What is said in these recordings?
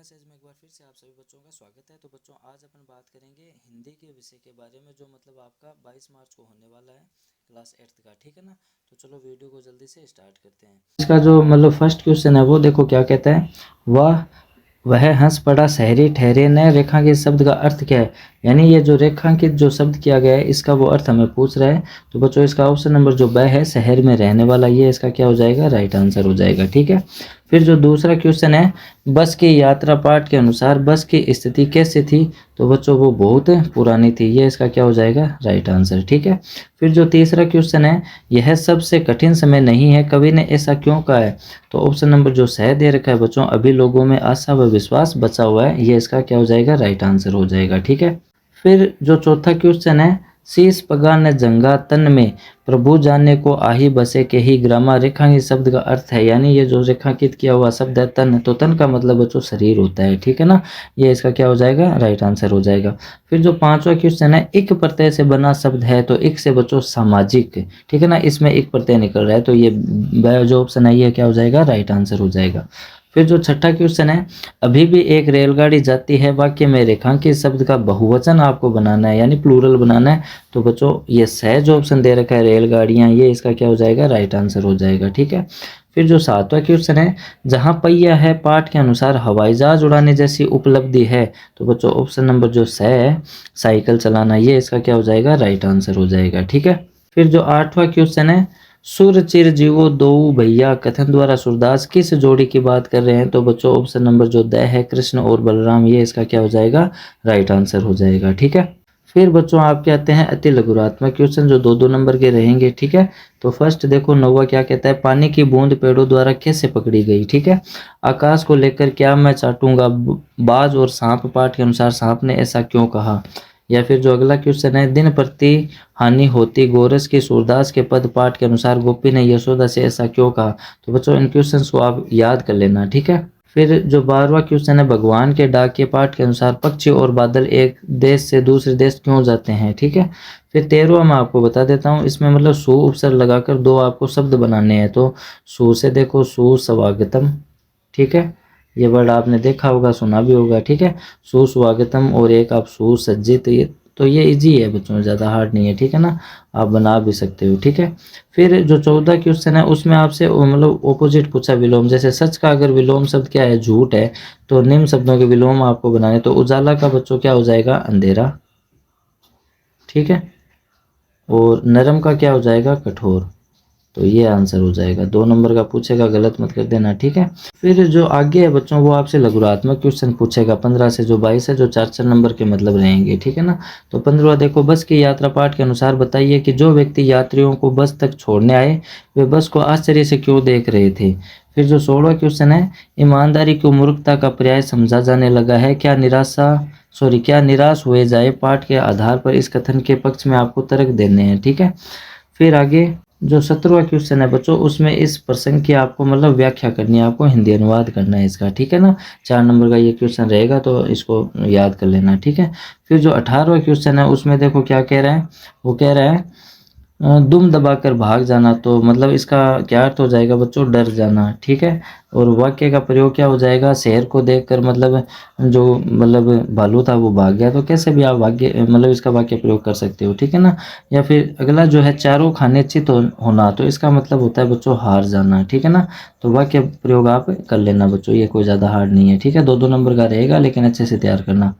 Classes में एक बार फिर से आप सभी बच्चों का स्वागत है। तो बच्चों आज अपन बात करेंगे हिंदी के विषय के बारे में जो मतलब आपका 22 मार्च को होने वाला है क्लास 8th का, ठीक है ना। तो चलो वीडियो को जल्दी से स्टार्ट करते हैं। इसका जो मतलब फर्स्ट क्वेश्चन है वो देखो क्या कहता है, वह हंस पड़ा शहरी ठहरे न रेखांकित शब्द का अर्थ क्या है। यानी ये जो रेखांकित जो शब्द किया गया है इसका वो अर्थ हमें पूछ रहा है। तो बच्चों इसका ऑप्शन नंबर जो ब है शहर में रहने वाला, ये इसका क्या हो जाएगा, राइट आंसर हो जाएगा, ठीक है। फिर जो दूसरा क्वेश्चन है, बस की यात्रा पाठ के अनुसार बस की स्थिति कैसी थी। तो बच्चों वो बहुत पुरानी थी, ये इसका क्या हो जाएगा, राइट आंसर, ठीक है। फिर जो तीसरा क्वेश्चन है, यह सबसे कठिन समय नहीं है, कवि ने ऐसा क्यों कहा है। तो ऑप्शन नंबर जो सह दे रखा है बच्चों, अभी लोगों में आशा व विश्वास बचा हुआ है, ये इसका क्या हो जाएगा, राइट आंसर हो जाएगा, ठीक है। फिर जो चौथा क्वेश्चन है, शीश पगा न जंगा तन में प्रभु जाने को आही बसे के ही ग्रामा रेखांकित शब्द का अर्थ है। यानी ये जो रेखांकित किया हुआ शब्द है तन, तो तन का मतलब बच्चों शरीर होता है, ठीक है ना। ये इसका क्या हो जाएगा, राइट आंसर हो जाएगा। फिर जो पांचवा क्वेश्चन है, इक प्रत्यय से बना शब्द है, तो इक से बच्चों सामाजिक, ठीक है ना, इसमें इक प्रत्यय निकल रहा है, तो ये जो ऑप्शन है ये क्या हो जाएगा, राइट आंसर हो जाएगा। फिर जो छठा क्वेश्चन है, अभी भी एक रेलगाड़ी जाती है, वाक्य में रेखांकित शब्द का बहुवचन आपको बनाना है, यानी प्लूरल बनाना है। तो बच्चों ये सहज ऑप्शन दे रखा है रेलगाड़ियां, ये इसका क्या हो जाएगा, राइट आंसर हो जाएगा, ठीक है। फिर जो सातवां क्वेश्चन है, जहां पहिया है पाठ के अनुसार हवाई जहाज उड़ाने जैसी उपलब्धि है। तो बच्चों ऑप्शन नंबर जो स है साइकिल चलाना, ये इसका क्या हो जाएगा, राइट आंसर हो जाएगा, ठीक है। फिर जो आठवां क्वेश्चन है, सुर चिर जीवो दो भैया कथन द्वारा सूरदास किस जोड़ी की बात कर रहे हैं। तो बच्चों ऑप्शन नंबर जो द है कृष्ण और बलराम, ये इसका क्या हो जाएगा, राइट आंसर हो जाएगा, ठीक है। फिर बच्चों आपके आते हैं अति लघुरात्मक क्वेश्चन जो दो दो नंबर के रहेंगे, ठीक है। तो फर्स्ट देखो नौवा क्या कहता है, पानी की बूंद पेड़ों द्वारा कैसे पकड़ी गई, ठीक है। आकाश को लेकर क्या मैं चाटूंगा, बाज और सांप पाठ के अनुसार सांप ने ऐसा क्यों कहा। या फिर जो अगला क्वेश्चन है, दिन प्रति हानि होती गोरस की सूरदास के पद पाठ के अनुसार गोपी ने यशोदा से ऐसा क्यों कहा। तो बच्चों इन क्वेश्चंस को आप याद कर लेना, ठीक है। फिर जो 12वां क्वेश्चन है, भगवान के डाकिए पाठ के अनुसार पक्षी और बादल एक देश से दूसरे देश क्यों जाते हैं, ठीक है। फिर 13वां मैं आपको बता देता हूँ, इसमें मतलब सु उपसर्ग लगाकर दो आपको शब्द बनाने हैं। तो सु से देखो सुस्वागतम, ठीक है, ये वर्ड आपने देखा होगा, सुना भी होगा, ठीक है, सुस्वागतम। और एक आप सुसज्जित, तो ये इजी है बच्चों, ज़्यादा हार्ड नहीं है, ठीक है ना, आप बना भी सकते हो, ठीक है। फिर जो 14 क्वेश्चन है उसमें आपसे मतलब ऑपोजिट पूछा विलोम, जैसे सच का अगर विलोम शब्द क्या है, झूठ है, तो निम्न शब्दों के विलोम आपको बनाने। तो उजाला का बच्चों क्या हो जाएगा, अंधेरा, ठीक है। और नरम का क्या हो जाएगा, कठोर। तो ये आंसर हो जाएगा, 2 नंबर का पूछेगा, गलत मत कर देना, ठीक है। फिर जो आगे है बच्चों वो आपसे लघुरात्मक क्वेश्चन पूछेगा, 15 से जो 22 है, जो 4 नंबर के मतलब रहेंगे, ठीक है ना। तो 15वां देखो, बस की यात्रा पाठ के अनुसार बताइए कि जो व्यक्ति यात्रियों को बस तक छोड़ने आए वे बस को आश्चर्य से क्यों देख रहे थे। फिर जो 16वां क्वेश्चन है, ईमानदारी को मूर्खता का पर्याय समझा जाने लगा है, क्या निराश हुए जाए पाठ के आधार पर इस कथन के पक्ष में आपको तर्क देने हैं, ठीक है। फिर आगे जो 17वां क्वेश्चन है बच्चों, उसमें इस प्रसंग की आपको मतलब व्याख्या करनी है, आपको हिंदी अनुवाद करना है इसका, ठीक है ना। 4 नंबर का ये क्वेश्चन रहेगा, तो इसको याद कर लेना, ठीक है। फिर जो 18वां क्वेश्चन है उसमें देखो क्या कह रहा है, वो कह रहा है दुम दबाकर भाग जाना। तो मतलब इसका क्या अर्थ हो जाएगा बच्चों, डर जाना, ठीक है। और वाक्य का प्रयोग क्या हो जाएगा, शेर को देखकर मतलब जो मतलब भालू था वो भाग गया, तो कैसे भी आप भाग्य मतलब इसका वाक्य प्रयोग कर सकते हो, ठीक है ना। या फिर अगला जो है, चारों खाने चित होना, तो इसका मतलब होता है बच्चों हार जाना, ठीक है ना। तो वाक्य प्रयोग आप कर लेना बच्चों, ये कोई ज़्यादा हार्ड नहीं है, ठीक है, 2 नंबर का रहेगा, लेकिन अच्छे से तैयार करना।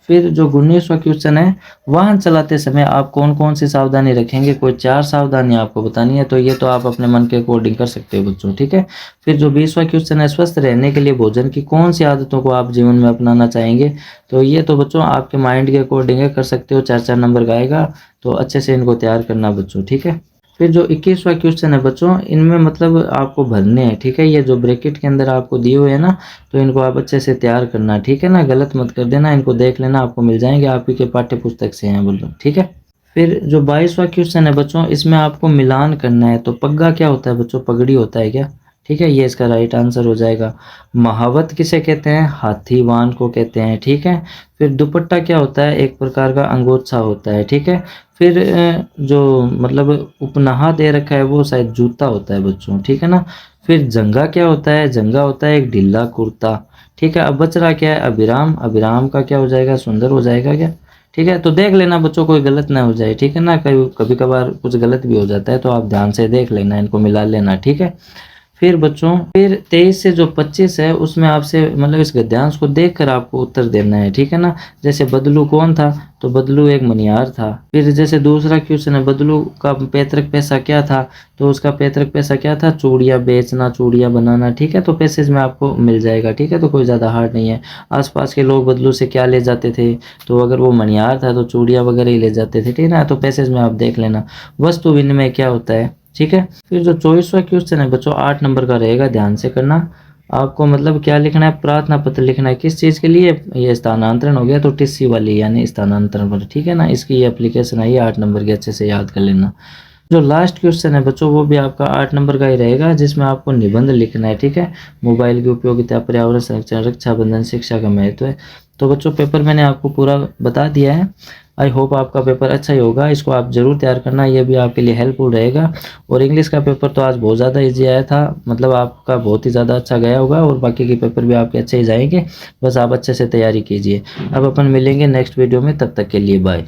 फिर जो 19वां क्वेश्चन है, वाहन चलाते समय आप कौन कौन सी सावधानी रखेंगे। कोई 4 सावधानी आपको बतानी है, तो ये तो आप अपने मन के अकॉर्डिंग कर सकते हो बच्चों, ठीक है। फिर जो 20वां क्वेश्चन है, स्वस्थ रहने के लिए भोजन की कौन सी आदतों को आप जीवन में अपनाना चाहेंगे। तो ये तो बच्चों आपके माइंड के अकॉर्डिंग कर सकते हो, 4 नंबर का आएगा, तो अच्छे से इनको तैयार करना बच्चों, ठीक है। फिर जो 21वां क्वेश्चन है बच्चों, इनमें मतलब आपको भरने हैं, ठीक है, ये जो ब्रैकेट के अंदर आपको दिए हुए हैं ना, तो इनको आप अच्छे से तैयार करना, ठीक है ना, गलत मत कर देना, इनको देख लेना, आपको मिल जाएंगे, आप ही के पाठ्य पुस्तक से हैं बोलो, ठीक है। फिर जो 22वां क्वेश्चन है बच्चों, इसमें आपको मिलान करना है। तो पग्गा क्या होता है बच्चों, पगड़ी होता है क्या, ठीक है, ये इसका राइट आंसर हो जाएगा। महावत किसे कहते हैं, हाथीवान को कहते हैं, ठीक है। फिर दुपट्टा क्या होता है, एक प्रकार का अंगोछा होता है, ठीक है। फिर जो मतलब उपनाहा दे रखा है वो शायद जूता होता है बच्चों, ठीक है ना। फिर जंगा क्या होता है, जंगा होता है एक ढीला कुर्ता। ठीक है, अब बच रहा क्या है, अभिराम। अभिराम का क्या हो जाएगा, सुंदर हो जाएगा क्या। ठीक है, तो देख लेना बच्चों, कोई गलत ना हो जाए। ठीक है ना, कभी कभार कुछ गलत भी हो जाता है, तो आप ध्यान से देख लेना, इनको मिला लेना। ठीक है, फिर बच्चों फिर 23 से जो 25 है उसमें आपसे मतलब इस गद्यांश को देखकर आपको उत्तर देना है। ठीक है ना, जैसे बदलू कौन था, तो बदलू एक मनियार था। फिर जैसे दूसरा क्वेश्चन है, बदलू का पैतृक पैसा क्या था, तो उसका पैतृक पैसा क्या था, चूड़ियाँ बेचना, चूड़ियाँ बनाना। ठीक है, तो पैसेज में आपको मिल जाएगा। ठीक है, तो कोई ज़्यादा हार्ड नहीं है। आसपास के लोग बदलू से क्या ले जाते थे, तो अगर वो मनियार था तो चूड़ियाँ वगैरह ही ले जाते थे। ठीक है ना, तो पैसेज में आप देख लेना। वस्तु विनिमय क्या होता है। ठीक है, फिर जो 24वां क्वेश्चन है बच्चों 8 नंबर का रहेगा, ध्यान से करना। आपको मतलब क्या लिखना है, प्रार्थना पत्र लिखना है। किस चीज़ के लिए, ये स्थानांतरण हो गया तो टिस्सी वाली यानी स्थानांतरण पर। ठीक है ना, इसकी ये एप्लीकेशन है, ये 8 नंबर की, अच्छे से याद कर लेना। जो लास्ट क्वेश्चन है बच्चों वो भी आपका 8 नंबर का ही रहेगा, जिसमें आपको निबंध लिखना है। ठीक है, मोबाइल की उपयोगिता, पर्यावरण संरक्षण, रक्षाबंधन, शिक्षा का महत्व है। तो बच्चों पेपर मैंने आपको पूरा बता दिया है। आई होप आपका पेपर अच्छा ही होगा, इसको आप ज़रूर तैयार करना, ये भी आपके लिए हेल्पफुल रहेगा। और इंग्लिश का पेपर तो आज बहुत ज़्यादा इजी आया था, मतलब आपका बहुत ही ज़्यादा अच्छा गया होगा, और बाकी के पेपर भी आपके अच्छे ही जाएंगे। बस आप अच्छे से तैयारी कीजिए। अब अपन मिलेंगे नेक्स्ट वीडियो में, तब तक के लिए बाय।